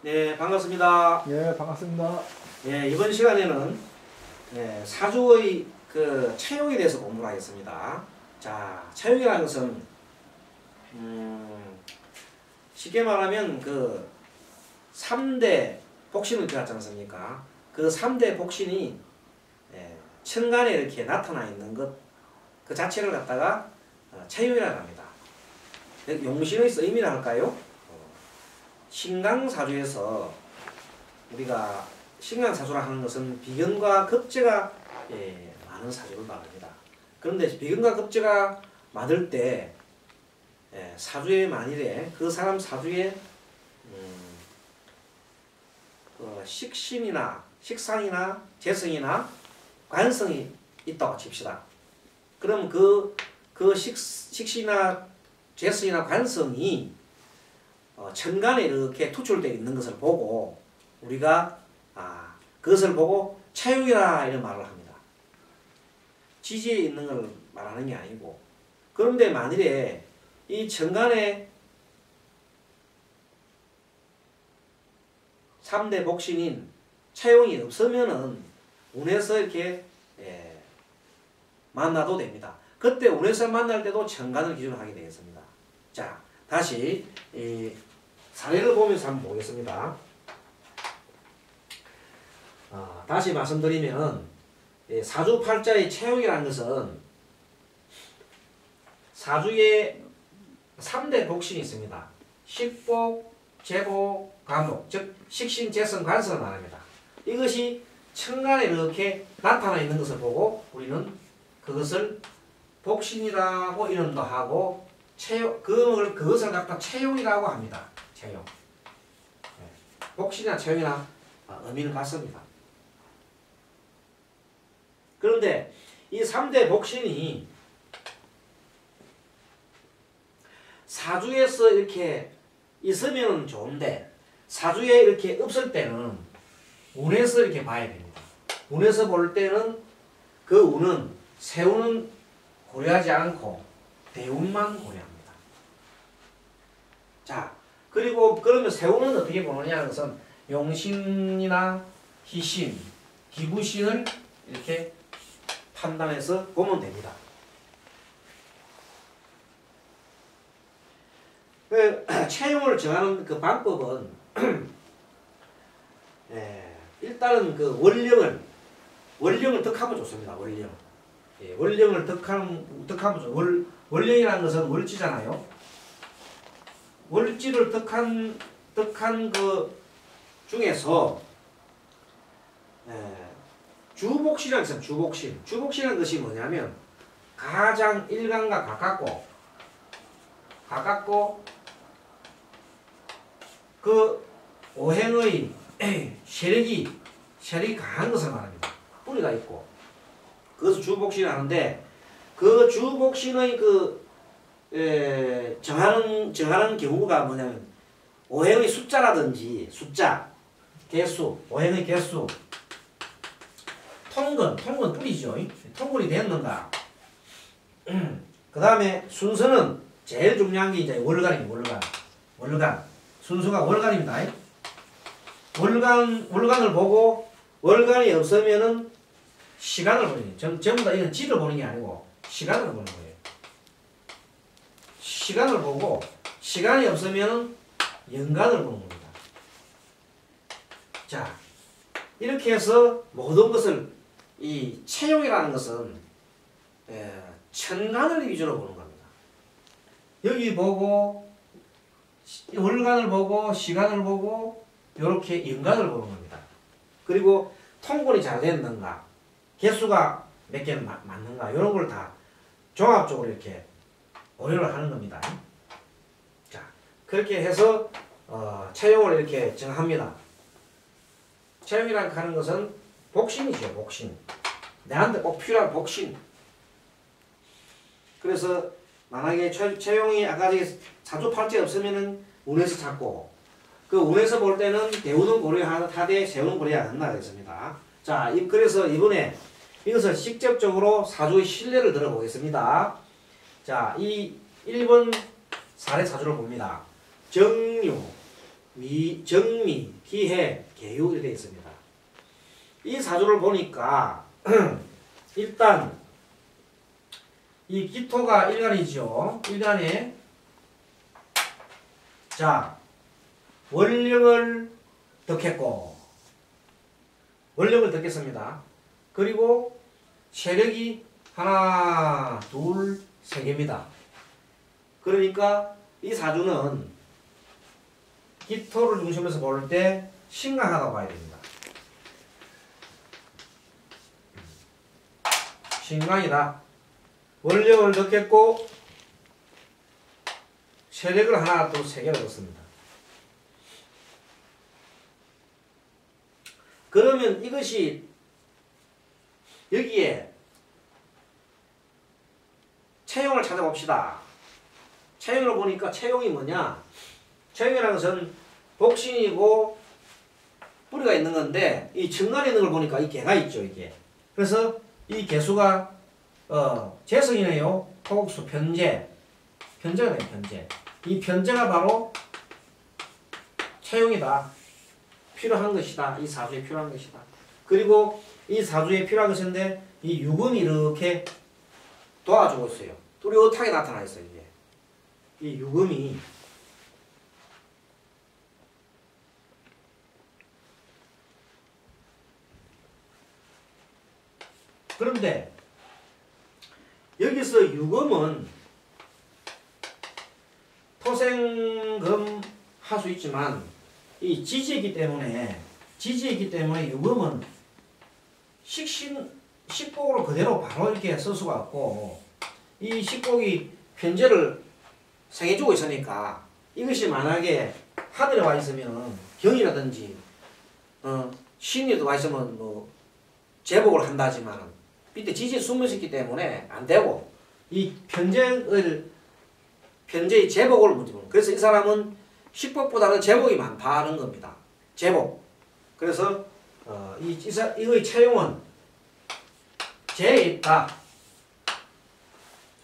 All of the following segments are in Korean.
네, 반갑습니다. 예, 반갑습니다. 예, 이번 시간에는 사주의 그 차용에 대해서 공부를 하겠습니다. 자, 차용이라는 것은 쉽게 말하면 그 3대 복신을 들었지 않습니까? 그 3대 복신이 천간에 이렇게 나타나 있는 것, 그 자체를 갖다가 차용이라고 합니다. 용신의 쓰임이라 할까요? 신강사주에서 우리가 신강사주라 하는 것은 비견과 급제가 많은 사주를 말합니다. 그런데 비견과 급제가 많을 때 사주에 만일에 그 사람 사주에 식신이나 식상이나 재성이나 관성이 있다고 칩시다. 그럼 그 식신이나 재성이나 관성이 천간에 이렇게 투출되어 있는 것을 보고 우리가 그것을 보고 차용이라 이런 말을 합니다. 지지에 있는 걸 말하는 게 아니고, 그런데 만일에 이 천간에 3대 복신인 차용이 없으면은 운에서 이렇게 만나도 됩니다. 그때 운에서 만날 때도 천간을 기준으로 하게 되겠습니다. 자, 다시 사례를 보면서 한번 보겠습니다. 다시 말씀드리면 사주팔자의 차용이라는 것은 사주에 3대 복신이 있습니다. 식복, 재복, 간복, 즉 식신, 재성, 관성을 말합니다. 이것이 천간에 이렇게 나타나 있는 것을 보고 우리는 그것을 복신이라고 이름도 하고 그것을 갖다 채용이라고 합니다. 채용. 복신이나 채용이나 의미는 같습니다. 그런데 이 3대 복신이 사주에서 이렇게 있으면 좋은데 사주에 이렇게 없을 때는 운에서 이렇게 봐야 됩니다. 운에서 볼 때는 그 운은 세운은 고려하지 않고 대운만 고려합니다. 자, 그리고 그러면 세운은 어떻게 보느냐 하는 것은 용신이나 희신, 기구신을 이렇게 판단해서 보면 됩니다. 채용을 정하는 그 방법은 일단은 그 원령을 득하면 좋습니다. 원령. 원령을 득하면 좋죠. 원령이라는 것은 월지잖아요. 월지를 득한 그 중에서 주복신이라는 것은 주복신. 주복신이라는 것이 뭐냐면 가장 일간과 가깝고 그 오행의 세력이 강한 것을 말합니다. 뿌리가 있고. 그것을 주복신을 하는데 그 주복신의 정하는 경우가 뭐냐면 오행의 숫자라든지 개수, 오행의 개수, 통근 뿌리죠. 통근이 됐는가. 그 다음에 순서는 제일 중요한 게 이제 월간입니다. 월간. 순서가 월간입니다. 월간을 보고 월간이 없으면은 시간을 보는 거예요. 전부 다 이건 지를 보는 게 아니고 시간을 보는 거예요. 시간을 보고 시간이 없으면은 연간을 보는 겁니다. 자, 이렇게 해서 모든 것을 이 채용이라는 것은 천간을 위주로 보는 겁니다. 여기 보고 월간을 보고 시간을 보고 이렇게 연간을 보는 겁니다. 그리고 통분이 잘 됐는가, 개수가 몇 개는 맞는가, 이런 걸 다 종합적으로 이렇게 고려를 하는 겁니다. 자, 그렇게 해서 채용을 이렇게 정합니다. 채용이라고 하는 것은 복신이죠. 복신. 내한테 꼭 필요한 복신. 그래서 만약에 채용이 아까 사주팔자에 없으면은 운에서 찾고, 그 운에서 볼 때는 대운은 고려하되 세운은 고려 안 한다 그랬습니다. 자, 그래서 이번에 이것을 직접적으로 사주의 신뢰를 들어보겠습니다. 자, 이 1번 사례 사주를 봅니다. 정유, 정미, 기해, 계유 이렇게 되어 있습니다. 이 사주를 보니까 일단 이 기토가 일간이죠. 일간에 자 원령을 덕했고 원령을 덕했습니다. 그리고 세력이 하나, 둘, 세 개입니다. 그러니까 이 사주는 기토를 중심에서 볼 때 신강하다고 봐야 됩니다. 신강이다. 원령을 덕했고 세력을 하나, 둘, 세 개를 뒀습니다. 그러면 이것이 여기에 채용을 찾아봅시다. 채용을 보니까 채용이 뭐냐? 채용이라는 것은 복신이고 뿌리가 있는 건데 이 중간에 있는 걸 보니까 이 개가 있죠. 이게. 그래서 이 개수가 재성이네요. 토국수 편재. 편재가 돼요. 편재. 이 편재가 바로 채용이다. 필요한 것이다. 이 사주에 필요한 것이다. 그리고 이 사주에 필요한 것인데 이 유금이 이렇게 도와주고 있어요. 뚜렷하게 나타나 있어요. 이게. 이 유금이 그런데 여기서 유금은 토생금 할 수 있지만 이 지지이기 때문에 유금은 식복으로 그대로 바로 이렇게 쓸 수가 없고 이 식복이 편재를 생해주고 있으니까 이것이 만약에 하늘에 와 있으면 경이라든지 신이도 와 있으면 뭐 제복을 한다지만 밑에 지지에 숨어 있기 때문에 안 되고 이 편재의 제복을 문제 보는. 그래서 이 사람은 식복보다는 제복이 많다는 겁니다. 제복. 그래서 이의 채용은 재에 있다.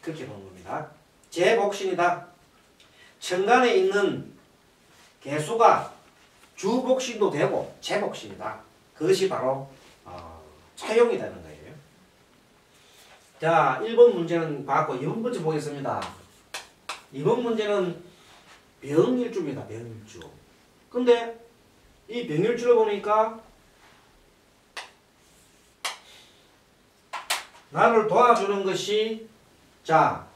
그렇게 보는 겁니다. 재복신이다. 천간에 있는 개수가 주복신도 되고 재복신이다. 그것이 바로 차용이 되는 거예요. 자, 1번 문제는 봤고 2번 문제 보겠습니다. 2번 문제는 병일주입니다. 병일주. 근데 이 병일주를 보니까 나를 도와주는 것이 자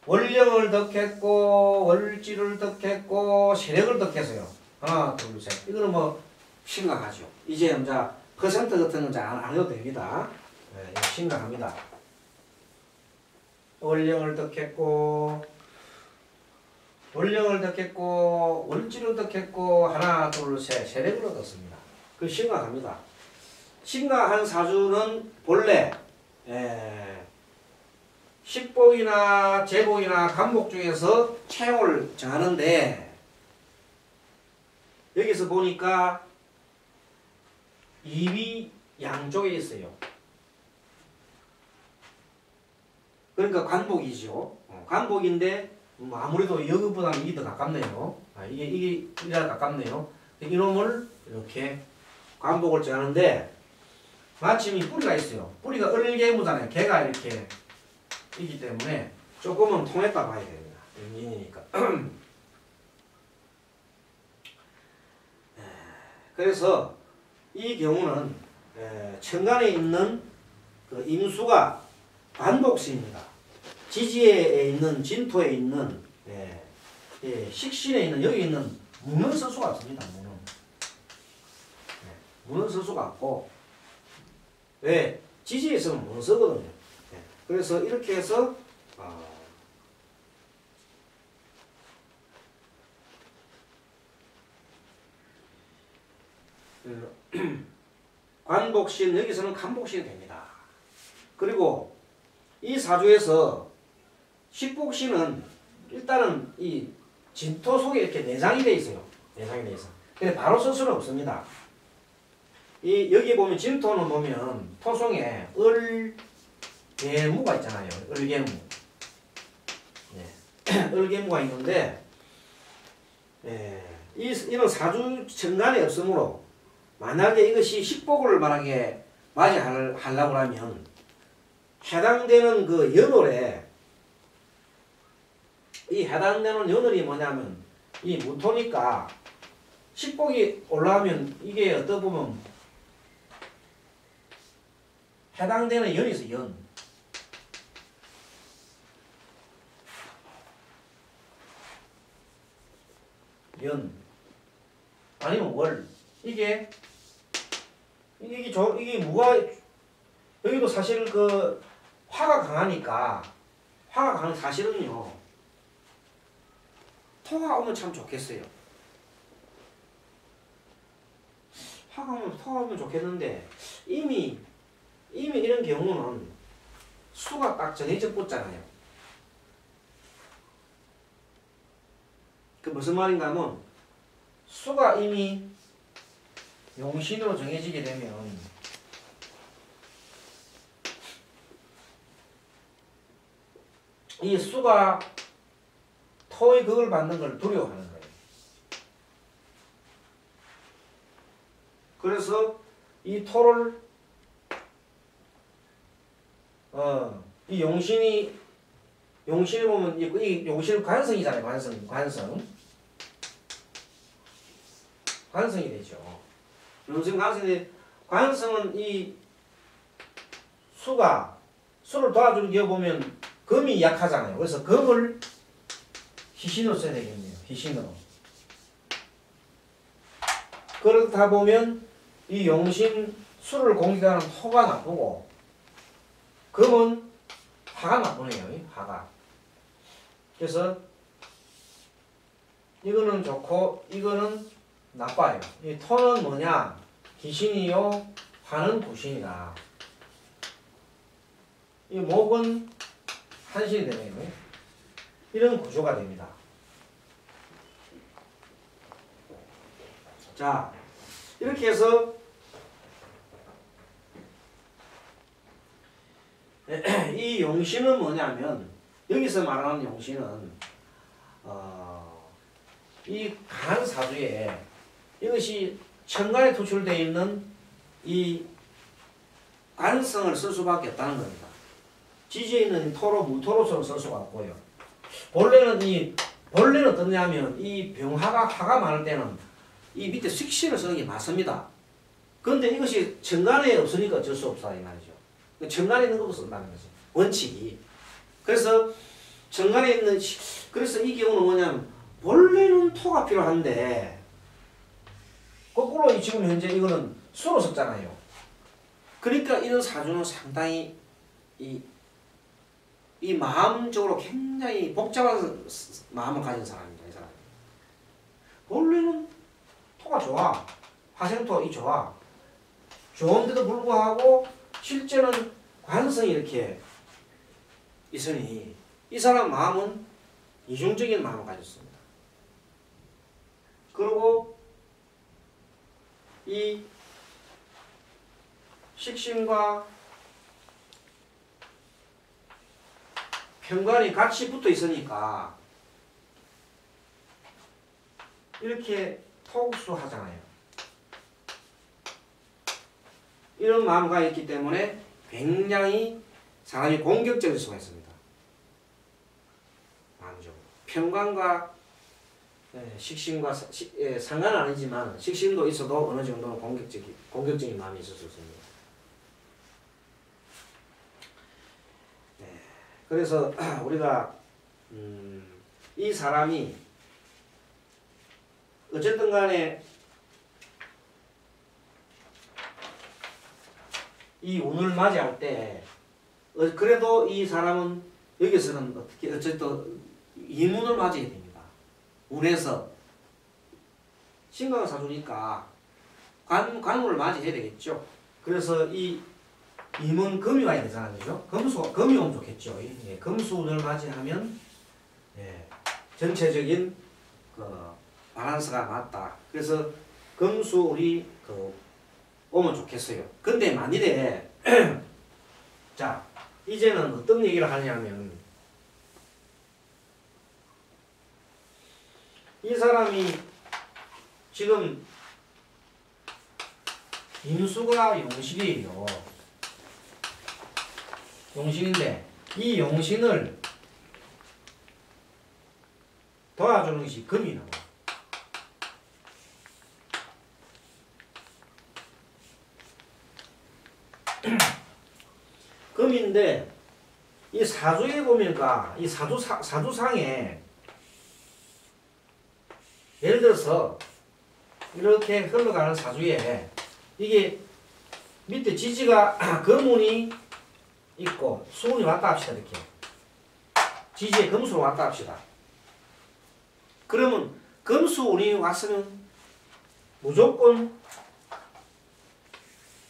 월령을 덕했고 월지를 덕했고 세력을 덕했어요. 하나, 둘, 셋. 이거는 뭐 심각하죠. 이제 퍼센트 같은 건 안 해도 됩니다. 네, 심각합니다. 월령을 덕했고 월지를 덕했고 하나, 둘, 셋. 세력을 얻었습니다. 그 심각합니다. 심각한 사주는 본래 식복이나 제복이나 간복 중에서 채용을 정하는데 여기서 보니까 입이 양쪽에 있어요. 그러니까 관복이죠. 관복인데 아무래도 여기보다는 이게 더 가깝네요. 이게 가깝네요. 이놈을 이렇게 관복을 정하는데 마침 이 뿌리가 있어요. 뿌리가 을개무잖아요. 개가 이렇게 있기 때문에 조금은 통했다 봐야 됩니다. 인이니까. 그래서 이 경우는 천간에 있는 그 임수가 관복수입니다. 지지에 있는 진토에 있는 식신에 있는 여기 있는 문은 쓸 수가 없습니다. 문은 쓸 수가 없고 왜? 지지에 있으면 문은 쓰거든요. 그래서 이렇게 해서 관복신 여기서는 간복신이 됩니다. 그리고 이 사주에서 식복신은 일단은 이 진토 속에 이렇게 내장이 돼 있어요. 내장이 돼 있어. 근데 바로 쓸 수는 없습니다. 여기 보면 진토는 보면 토송에 을개무가 있잖아요. 을개무. 을개무가 있는데 이런 사주 정관이 없으므로 만약에 이것이 식복을 만약에 맞이하려고 하면 해당되는 그 연월에 이 해당되는 연월이 뭐냐면 이 무토니까 식복이 올라가면 이게 어떻게 보면 해당되는 연이 있어 연. 연 아니면 월 이게 무가 여기도 사실 그 화가 강하니까 화가 강한 사실은요 토가 오면 참 좋겠어요. 화가 오면 좋겠는데 이미 이런 경우는 수가 딱 정해져 붙잖아요. 그 무슨 말인가 하면 수가 이미 용신으로 정해지게 되면 이 수가 토의 극을 받는 걸 두려워하는 거예요. 그래서 이 토를 이 용신이 보면 이 용신은 관성이잖아요. 관성이 되죠. 용신 관성인데 관성은 이 수를 도와주는 게 보면 금이 약하잖아요. 그래서 금을 희신으로 써야 되겠네요. 희신으로. 그렇다 보면 이 용신 수를 공격하는 토가 나쁘고 금은 화가 나쁘네요. 화가. 그래서 이거는 좋고 이거는 나빠요. 이 토는 뭐냐? 기신이요. 화는 구신이다. 이 목은 한신이 되네요. 이런 구조가 됩니다. 자, 이렇게 해서 이 용신은 뭐냐면 여기서 말하는 용신은 이 간사주에 이것이 천간에 투출되어 있는 이 간성을 쓸 수밖에 없다는 겁니다. 지지에 있는 토로 무토로서는 쓸 수가 없고요. 본래는 어떠냐면 이 화가 많을 때는 이 밑에 식신을 쓰는 게 맞습니다. 그런데 이것이 천간에 없으니까 어쩔 수 없다 이 말이죠. 천간에 있는 것도 쓴다는 거죠. 원칙이. 그래서 천간에 있는 그래서 이 경우는 뭐냐면 본래는 토가 필요한데 거꾸로 지금 현재 이거는 수로 썼잖아요. 그러니까 이런 사주는 상당히 이 마음적으로 굉장히 복잡한 마음을 가진 사람입니다. 이 사람. 본래는 토가 좋아. 화생토 이 좋아. 좋은데도 불구하고 실제는 관성이 이렇게 있으니 이 사람 마음은 이중적인 마음을 가졌습니다. 그리고 이 식신과 편관이 같이 붙어 있으니까 이렇게 토국수 하잖아요. 이런 마음가 있기 때문에 굉장히 사람이 공격적일 수가 있습니다. 마음적으로. 편관과 식신과 상관은 아니지만 식신도 있어도 어느 정도는 공격적인 마음이 있을 수 있습니다. 그래서 우리가 이 사람이 어쨌든 간에 이 운을 맞이할 때 그래도 이 사람은 여기서는 어쨌든 이문을 맞이해야 됩니다. 운에서 신강을 사주니까 관운을 맞이해야 되겠죠. 그래서 이 임은 금이 와야 되잖아요. 그죠? 금이 오면 좋겠죠. 예, 금수운을 맞이하면 전체적인 그 바란스가 맞다. 그래서 금수운이 오면 좋겠어요. 근데 만일에 자 이제는 어떤 얘기를 하냐면 이 사람이 지금 임수가 용신이에요. 용신인데 이 용신을 도와주는 것이 금이 나와. 금인데 이 사주에 보니까 이 사주상에 예를 들어서 이렇게 흘러가는 사주에 이게 밑에 지지가 금운이 있고 수운이 왔다 합시다. 이렇게 지지에 금수로 왔다 합시다. 그러면 금수운이 왔으면 무조건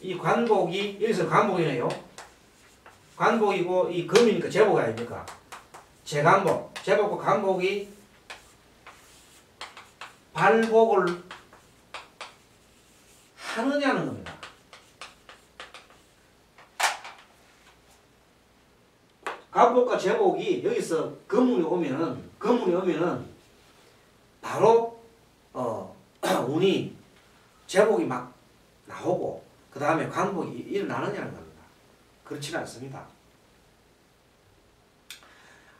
이 관복이 여기서 관복이네요. 관복이고 이 금이니까 제복 아닙니까? 제관복, 제복과 관복이 발복을 하느냐는 겁니다. 관복과 제복이 여기서 금운이 오면은 바로 운이 제복이 막 나오고 그 다음에 관복이 일어나느냐는 겁니다. 그렇지는 않습니다.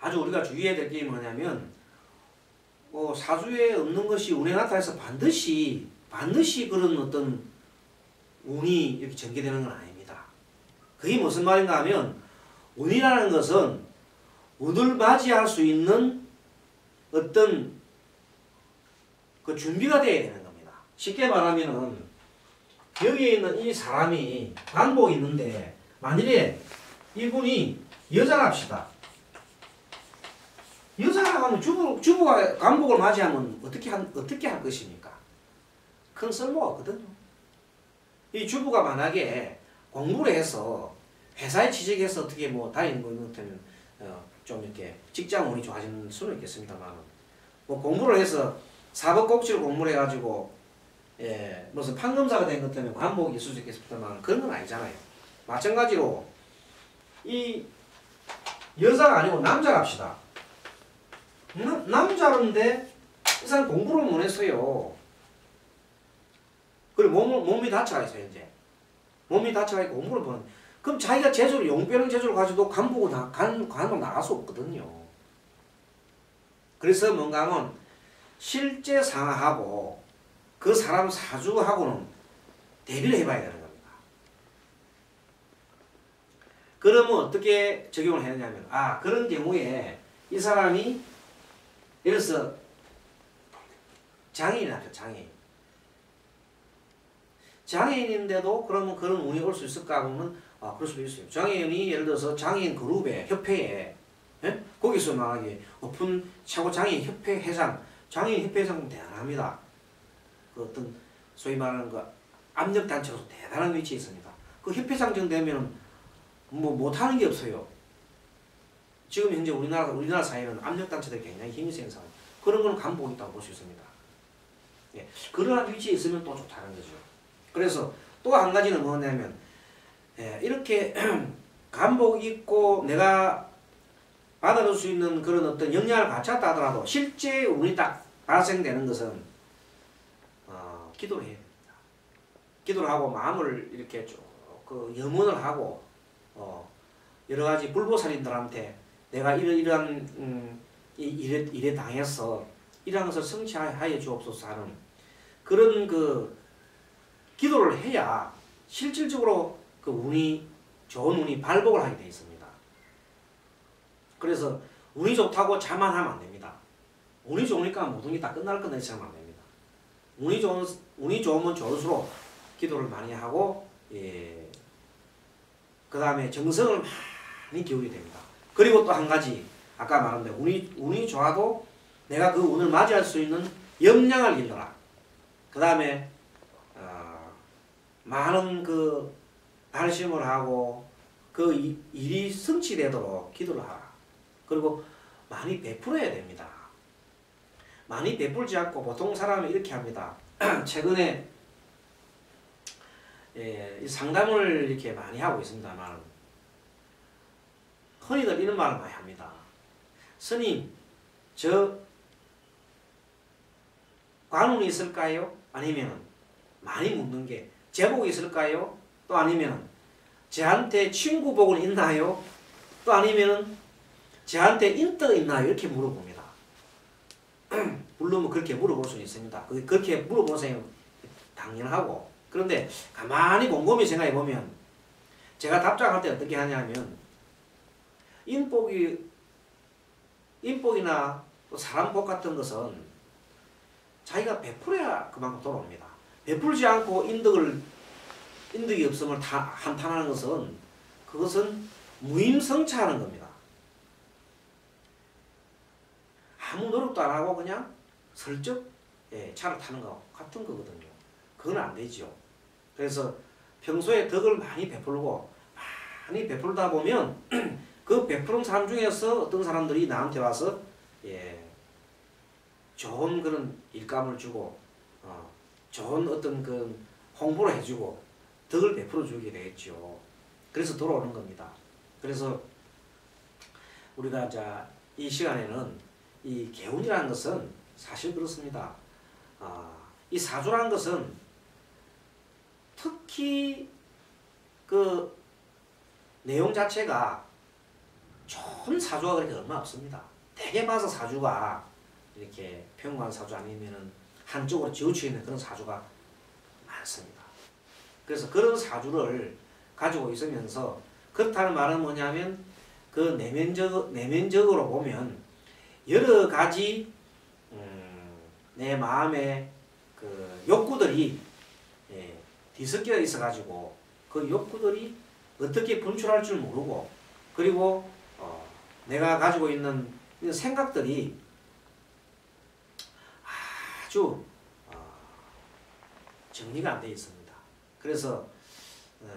아주 우리가 주의해야 될 게 뭐냐면 사주에 없는 것이 운에 나타나서 반드시 그런 어떤 운이 이렇게 전개되는 건 아닙니다. 그게 무슨 말인가 하면 운이라는 것은 운을 맞이할 수 있는 어떤 그 준비가 되어야 되는 겁니다. 쉽게 말하면은 여기에 있는 이 사람이 관복이 있는데 만일에 이분이 여자랍시다. 여자라 하면 주부가 관복을 맞이하면 어떻게 할 것입니까? 큰 쓸모가 없거든요. 이 주부가 만약에 공부를 해서 회사에 취직해서 어떻게 뭐 다니는 거 같으면 좀 이렇게 직장운이 좋아지는 수는 있겠습니다만 뭐 공부를 해서 사법고시를 공부를 해가지고 무슨 판검사가 된 것 때문에 관복이 있을 수 있겠습니다만 그런 건 아니잖아요. 마찬가지로 이 여자가 아니고 남자랍시다. 남자인데 이 사람 공부를 못 했어요. 그리고 몸이 다쳐가 있어요. 이제 몸이 다쳐가 있고 공부를 못. 그럼 자기가 재주를 용병 재주를 가지고 관복 나갈 수 없거든요. 그래서 뭔가 하면 실제 상하하고 그 사람 사주하고는 대비를 해봐야 되는 겁니다. 그러면 어떻게 적용을 했냐면 그런 경우에 이 사람이 예를 들어서 장애인이라죠. 장애인인데도 그러면 그런 운이 올 수 있을까 하면 그럴 수도 있어요. 장애인이 예를 들어서 장애인 그룹에 협회에 거기서 만약에 오픈 차고 장애인 협회 회장 장애인 협회 회장은 대단합니다. 그 어떤 소위 말하는 그 압력 단체로서 대단한 위치에 있습니다. 그 협회장 정도 되면은 뭐 못하는 게 없어요. 지금 현재 우리나라 사회는 압력 단체들이 굉장히 힘이 센 상황. 그런 거는 간복이 있다고 볼 수 있습니다. 그러한 위치에 있으면 또 좋다는 거죠. 그래서 또 한 가지는 뭐냐면 이렇게 간복 있고 내가 받아줄 수 있는 그런 어떤 역량을 갖췄다 하더라도 실제 운이 딱 발생되는 것은 기도를 해야 됩니다. 기도를 하고 마음을 이렇게 그 염원을 하고 여러 가지 불보살인들한테 내가 이러한 일에 당해서 이러한 것을 성취하여 주옵소서 하는 그런 그 기도를 해야 실질적으로 그 좋은 운이 발복을 하게 되어 있습니다. 그래서 운이 좋다고 자만하면 안 됩니다. 운이 좋으니까 모든 게 다 끝날 거다 생각하면 안 됩니다. 운이 좋으면 좋을수록 기도를 많이 하고 그 다음에 정성을 많이 기울여야 됩니다. 그리고 또 한 가지 아까 말한 대로 운이 좋아도 내가 그 운을 맞이할 수 있는 역량을 길러라. 그 다음에 많은 그 발심을 하고 그 일이 성취되도록 기도를 하라. 그리고 많이 베풀어야 됩니다. 많이 베풀지 않고 보통 사람이 이렇게 합니다. 최근에 상담을 이렇게 많이 하고 있습니다만 흔히들 이런 말을 많이 합니다. 스님, 저 관운이 있을까요? 아니면 많이 묻는 게 제복이 있을까요? 또 아니면 저한테 친구 복은 있나요? 또 아니면 저한테 인덕 있나요? 이렇게 물어봅니다. 물론 뭐 그렇게 물어볼 수는 있습니다. 그렇게 물어보는 생각은 당연하고, 그런데 가만히 곰곰이 생각해 보면 제가 답장할 때 어떻게 하냐면 인복이나 또 사람 복 같은 것은 자기가 베풀어야 그만큼 돌아옵니다. 베풀지 않고 인덕이 없음을 한탄하는 것은 그것은 무임성차하는 겁니다. 아무 노력도 안 하고 그냥 슬쩍 차를 타는 거 같은 거거든요. 그건 안 되죠. 그래서 평소에 덕을 많이 베풀다 보면 그 베푸는 사람 중에서 어떤 사람들이 나한테 와서 좋은 그런 일감을 주고 좋은 어떤 그 홍보를 해주고 덕을 베풀어 주게 되겠죠. 그래서 돌아오는 겁니다. 그래서 우리가 이 시간에는 이 개운이라는 것은 사실 그렇습니다. 이 사주라는 것은 특히 그 내용 자체가 좋은 사주가 그렇게 얼마 없습니다. 대개 봐서 사주가 이렇게 평범한 사주 아니면은 한쪽으로 지우쳐 있는 그런 사주가 많습니다. 그래서 그런 사주를 가지고 있으면서 그렇다는 말은 뭐냐면 그 내면적으로 보면 여러 가지 내 마음에 그 욕구들이 뒤섞여 있어가지고 그 욕구들이 어떻게 분출할 줄 모르고, 그리고 내가 가지고 있는 생각들이 아주 정리가 안 되어 있습니다. 그래서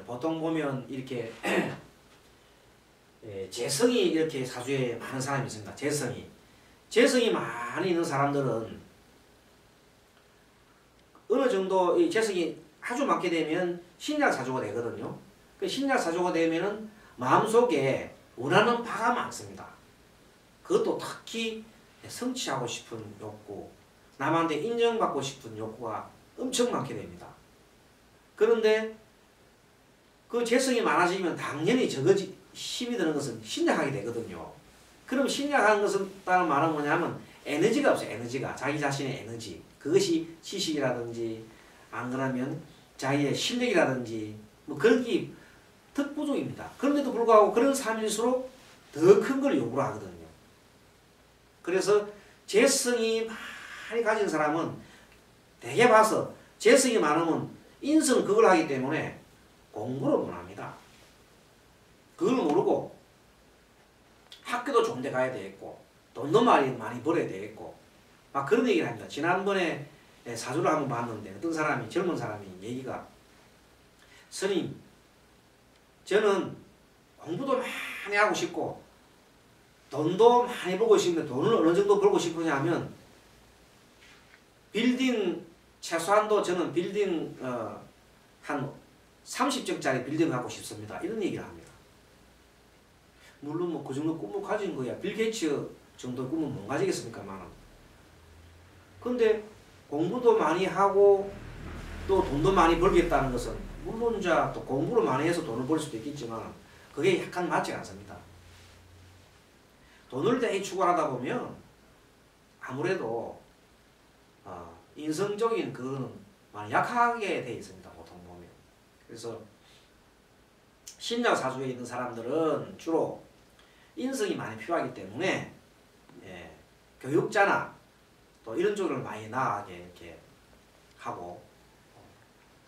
보통 보면 이렇게 재성이 이렇게 사주에 많은 사람이 있습니다. 재성이 많이 있는 사람들은 어느 정도 이 재성이 아주 많게 되면 신약사주가 되거든요. 그 신약사주가 되면은 마음속에 원하는 바가 많습니다. 그것도 특히 성취하고 싶은 욕구, 남한테 인정받고 싶은 욕구가 엄청 많게 됩니다. 그런데 그 재성이 많아지면 당연히 힘이 드는 것은 신약하게 되거든요. 그럼 신약한 것은 다른 말은 뭐냐면 에너지가 없어요. 에너지가. 자기 자신의 에너지. 그것이 지식이라든지 안 그러면 자기의 실력이라든지 뭐 그런 게 특부족입니다. 그런데도 불구하고 그런 삶일수록 더 큰 걸 요구를 하거든요. 그래서 재성이 많이 가진 사람은 대개 봐서 재성이 많으면 인성은 그걸 하기 때문에 공부를 못합니다. 그걸 모르고 학교도 좋은 데 가야 되겠고 돈도 많이 벌어야 되겠고 막 그런 얘기를 합니다. 지난번에 사주를 한번 봤는데 어떤 사람이 젊은 사람이 얘기가 스님 저는 공부도 많이 하고 싶고 돈도 많이 벌고 싶은데 돈을 어느 정도 벌고 싶으냐 하면 빌딩 최소한도 저는 빌딩 한 30층짜리 빌딩을 갖고 싶습니다. 이런 얘기를 합니다. 물론 뭐 그 정도 꿈을 가진 거야. 빌 게이츠 정도 꿈은 못 가지겠습니까만. 근데 공부도 많이 하고 또 돈도 많이 벌겠다는 것은 물론 또 공부를 많이 해서 돈을 벌 수도 있겠지만 그게 약간 맞지 않습니다. 돈을 되게 추구하다 보면 아무래도 인성적인 그거는 많이 약하게 돼 있습니다. 보통 보면. 그래서 신약 사주에 있는 사람들은 주로 인성이 많이 필요하기 때문에 교육자나 또 이런 쪽을 많이 나아가게 이렇게 하고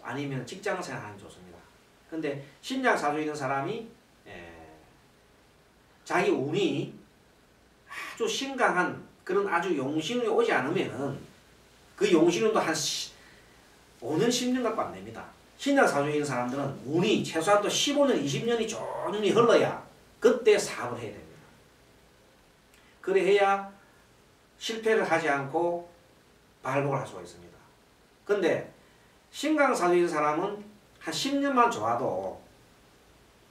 아니면 직장 생활하는 게 좋습니다. 근데 신약 사주에 있는 사람이 자기 운이 아주 심각한 그런 아주 용신운이 오지 않으면은 그 용신운도 한 5년 10년 갖고 안 됩니다. 신약 사주에 있는 사람들은 운이 최소한도 15년 20년이 좋은 운이 흘러야 그때 사업을 해야 됩니다. 그래야 실패를 하지 않고 발복을 할 수가 있습니다. 근데 신강사주에 있는 사람은 한 10년만 좋아도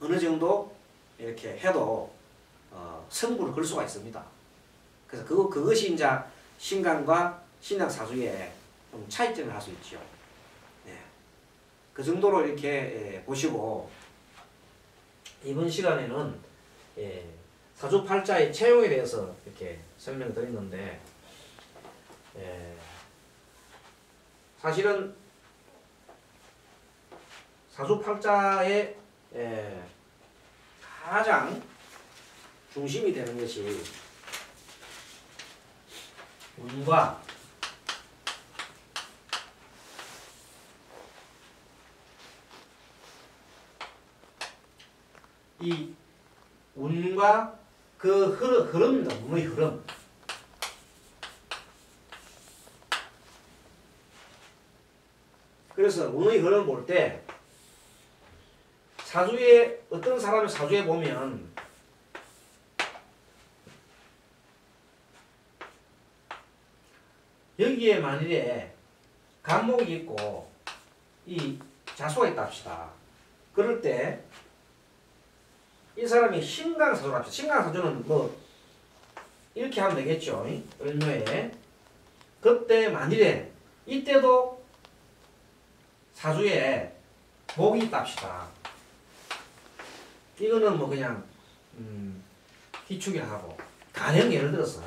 어느 정도 이렇게 해도 승부를 걸 수가 있습니다. 그래서 그것이 이제 신강과 신약사주의 좀 차이점을 할 수 있죠. 네. 그 정도로 이렇게 보시고 이번 시간에는 사주팔자의 채용에 대해서 이렇게 설명드렸는데 사실은 사주팔자의 가장 중심이 되는 것이 운과 이 운과 그 흐름입니다. 운의 흐름. 그래서 운의 흐름을 볼 때 사주에 어떤 사람의 사주에 보면 여기에 만일에 간목이 있고 이 자수가 있다 합시다. 그럴 때 이 사람이 신강사주라 합시다. 신강사주는 뭐 이렇게 하면 되겠죠. 을묘에. 그때 만일에 이때도 사주에 목이 있다 합시다. 이거는 뭐 그냥 희축이라 하고 가령 예를 들어서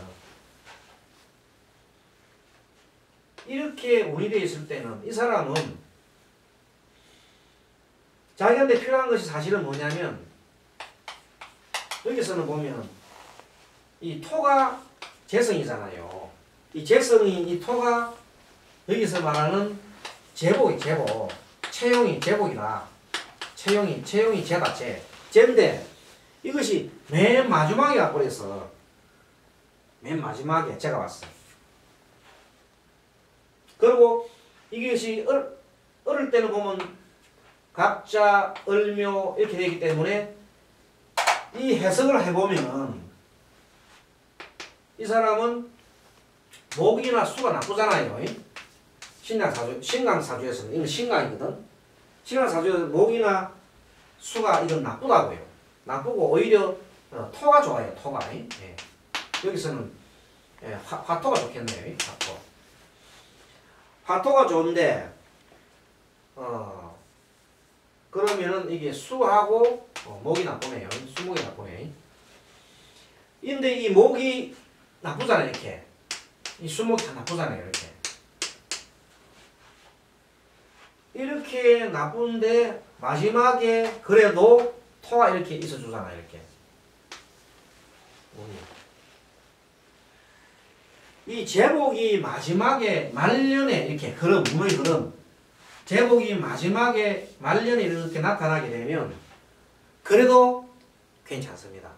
이렇게 운이 되어 있을 때는 이 사람은 자기한테 필요한 것이 사실은 뭐냐면 여기서는 보면 이 토가 재성이잖아요. 이 재성이 이 토가 여기서 말하는 제복이 제복, 채용이 제복이다. 채용이 제다 제인데 이것이 맨 마지막에 와버려서 맨 마지막에 제가 왔어요. 그리고 이것이 어릴 때는 보면 갑자, 을묘 이렇게 되기 때문에 이 해석을 해보면 이 사람은 목이나 수가 나쁘잖아요. 신강사주에서는 이건 신강이거든. 신강사주에서 목이나 수가 이건 나쁘다고요. 나쁘고 오히려 토가 좋아요. 토가. 예. 여기서는 화토가 좋겠네요. 화토. 화토가 좋은데 그러면은 이게 수하고 목이 나쁘네요. 수목이 나쁘네. 근데 이 목이 나쁘잖아요. 이렇게. 이 수목이 다 나쁘잖아요. 이렇게. 이렇게 나쁜데 마지막에 그래도 토가 이렇게 있어주잖아요. 이렇게. 이 제복이 마지막에 말년에 이렇게 흐름, 운의 흐름. 제복이 마지막에 말년에 이렇게 나타나게 되면 그래도 괜찮습니다.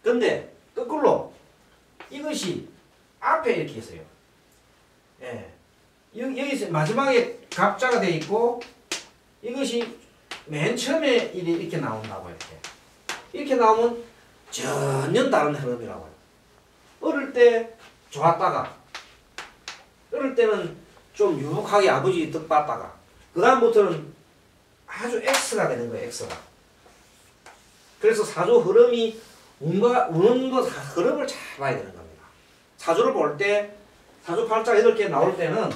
근데 거꾸로 이것이 앞에 이렇게 있어요. 예. 여기서 마지막에 갑자가 돼 있고 이것이 맨 처음에 이렇게 나온다고 이렇게 나오면 전혀 다른 흐름이라고 해요. 어릴 때 좋았다가 어릴 때는 좀 유복하게 아버지 뜻 받다가 그 다음부터는 아주 X가 되는 거예요. X가. 그래서 사주 흐름이 운도 다 흐름을 잘 봐야 되는 겁니다. 사주를 볼 때 사주 팔자 8개 나올 때는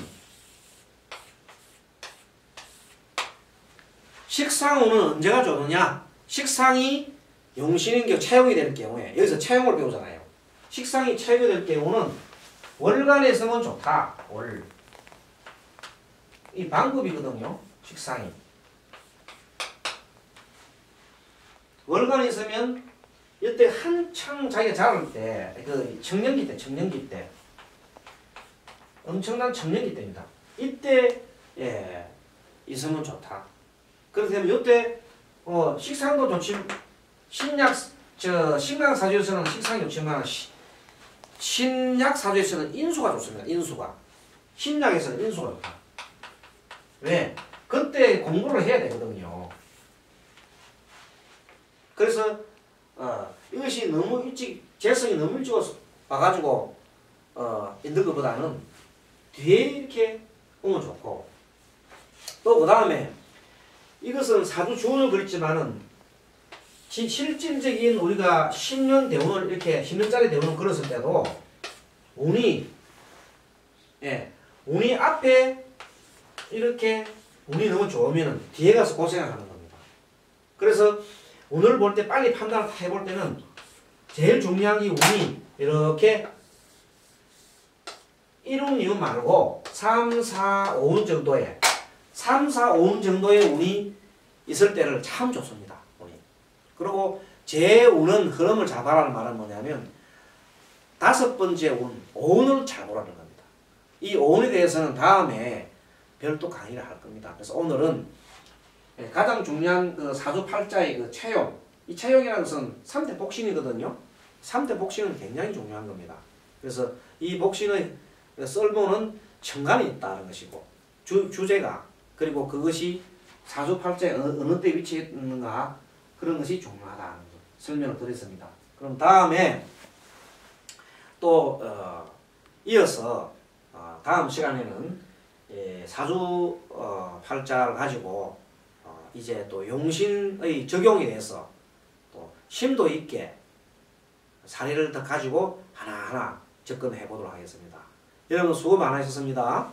식상운은 언제가 좋느냐? 식상이 용신인격 채용이 될 경우에 여기서 채용을 배우잖아요. 식상이 채용이 될 경우는 월간에 있으면 좋다. 이 방법이거든요. 식상이. 월간에 있으면 이때 한창 자기가 자랄 때, 그 청년기 때, 엄청난 청년기 때입니다. 이때 있으면 좋다. 그렇다면 이때 식상도 좋지만 신강사주에서는 식상이 좋지만 신약사주에서는 인수가 좋습니다. 인수가. 신약에서는 인수가 좋다. 왜? 그때 공부를 해야 되거든요. 그래서 이것이 너무 일찍 재성이 너무 일찍 와가지고 있는 것보다는 뒤에 이렇게 오면 좋고 또 그 다음에 이것은 사주 주운을 그렸지만은 실질적인 우리가 10년 대운을 이렇게 10년짜리 대운을 그렸을 때도 운이 운이 앞에 이렇게 운이 너무 좋으면 뒤에 가서 고생을 하는 겁니다. 그래서 운을 볼 때 빨리 판단을 해볼 때는 제일 중요한 게 운이 이렇게 1운, 2운 말고 3, 4, 5운 정도에 3, 4, 5운 정도의 운이 있을 때를 참 좋습니다. 운이. 그리고 제 운은 흐름을 잡아라는 말은 뭐냐면 5번째 운, 5운을 잘 보라는 겁니다. 이 5운에 대해서는 다음에 별도 강의를 할 겁니다. 그래서 오늘은 가장 중요한 그 사주팔자의 그 채용, 이 채용이라는 것은 3대 복신이거든요. 3대 복신은 굉장히 중요한 겁니다. 그래서 이 복신의 썰모는 천간에 있다는 것이고 주제가 그리고 그것이 사주팔자에 어느 때 위치해 있는가 그런 것이 중요하다는 설명을 드렸습니다. 그럼 다음에 또 이어서 다음 시간에는 사주 팔자를 가지고 이제 또 용신의 적용에 대해서 또 심도 있게 사례를 더 가지고 하나하나 접근해 보도록 하겠습니다. 여러분 수고 많으셨습니다.